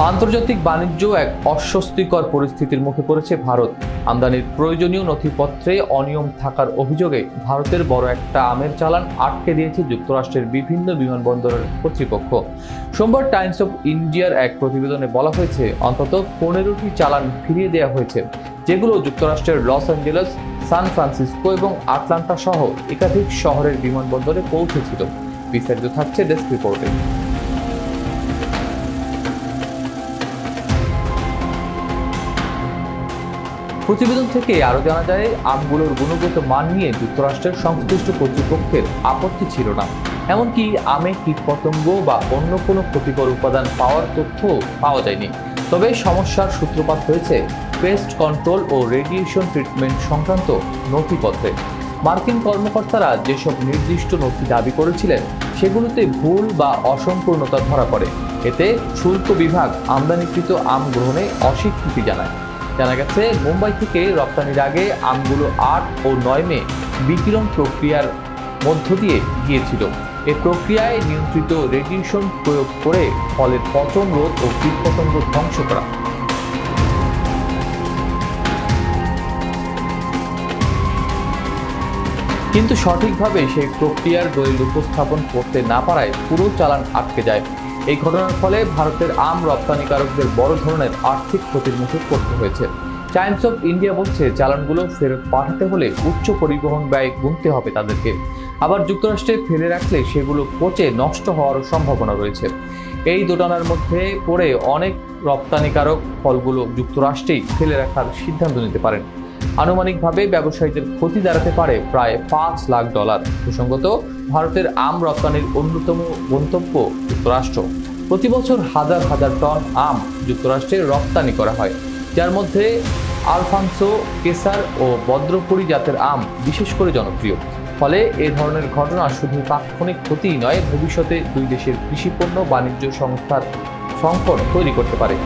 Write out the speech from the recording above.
আন্তর্জাতিক বাণিজ্য এক অস্বস্তিকর পরিস্থিতির মুখে পড়েছে ভারত। আমদানির প্রয়োজনীয় নথিপত্রে অনিয়ম থাকার অভিযোগে ভারতের বড় একটা আমের চালান আটকে দিয়েছে যুক্তরাষ্ট্রের বিভিন্ন বিমানবন্দরের কর্তৃপক্ষ। সোমবার টাইমস অফ ইন্ডিয়ার এক প্রতিবেদনে বলা হয়েছে, অন্তত 15টি চালান ফিরিয়ে দেওয়া হয়েছে, যেগুলো যুক্তরাষ্ট্রের লস অ্যাঞ্জেলেস, সান ফ্রান্সিসকো এবং আটলান্টা সহ একাধিক শহরের বিমানবন্দরে পৌঁছেছিল। বিস্তারিত থাকছে ডেস্ক রিপোর্টে। প্রতিবেদন থেকে আরও জানা যায়, আমগুলোর গুণগত মান নিয়ে যুক্তরাষ্ট্রের সংশ্লিষ্ট কর্তৃপক্ষের আপত্তি ছিল না। এমনকি আমে কীটপতঙ্গ বা অন্য কোনো ক্ষতিকর উপাদান পাওয়ার তথ্য পাওয়া যায়নি। তবে সমস্যার সূত্রপাত হয়েছে পেস্ট কন্ট্রোল ও রেডিয়েশন ট্রিটমেন্ট সংক্রান্ত নথিপত্রে। মার্কিন কর্মকর্তারা যেসব নির্দিষ্ট নথি দাবি করেছিলেন, সেগুলোতে ভুল বা অসম্পূর্ণতা ধরা পড়ে। এতে শুল্ক বিভাগ আমদানিকৃত আম গ্রহণে অস্বীকৃতি জানায়। জানা গেছে, মুম্বাই থেকে রপ্তানির আগে আমগুলো 8 ও 9 মে বিকিরণ প্রক্রিয়ার মধ্য দিয়ে গিয়েছিল। এই প্রক্রিয়ায় নিয়ন্ত্রিত রেডিয়েশন প্রয়োগ করে ফলের পচন রোধ ও কীটপতঙ্গ ধ্বংস করা। কিন্তু সঠিকভাবে সেই প্রক্রিয়ার দলিল উপস্থাপন করতে না পারায় পুরো চালান আটকে যায়। এই ঘটনার ফলে ভারতের আম রপ্তানিকারকদের বড় ধরনের আর্থিক ক্ষতির মুখে পড়তে হয়েছে। টাইমস অফ ইন্ডিয়া বলছে, চালানগুলো ফেরত পাঠাতে হলে উচ্চ পরিবহন ব্যয় গুনতে হবে তাদেরকে। আবার যুক্তরাষ্ট্রে ফেলে রাখলে সেগুলো পচে নষ্ট হওয়ার সম্ভাবনা রয়েছে। এই দোটানার মধ্যে পড়ে অনেক রপ্তানিকারক ফলগুলো যুক্তরাষ্ট্রেই ফেলে রাখার সিদ্ধান্ত নিতে পারেন। আনুমানিকভাবে ব্যবসায়ীদের ক্ষতি দাঁড়াতে পারে প্রায় $5 লাখ। প্রসঙ্গত, ভারতের আম রপ্তানির অন্যতম গন্তব্য যুক্তরাষ্ট্র। প্রতি বছর হাজার হাজার টন আম যুক্তরাষ্ট্রে রপ্তানি করা হয়, যার মধ্যে আলফানসো, কেসার ও বদ্রপুরি জাতের আম বিশেষ করে জনপ্রিয়। ফলে এ ধরনের ঘটনা শুধু তাৎক্ষণিক ক্ষতিই নয়, ভবিষ্যতে দুই দেশের কৃষিপণ্য বাণিজ্য সংস্থার সংকট তৈরি করতে পারে।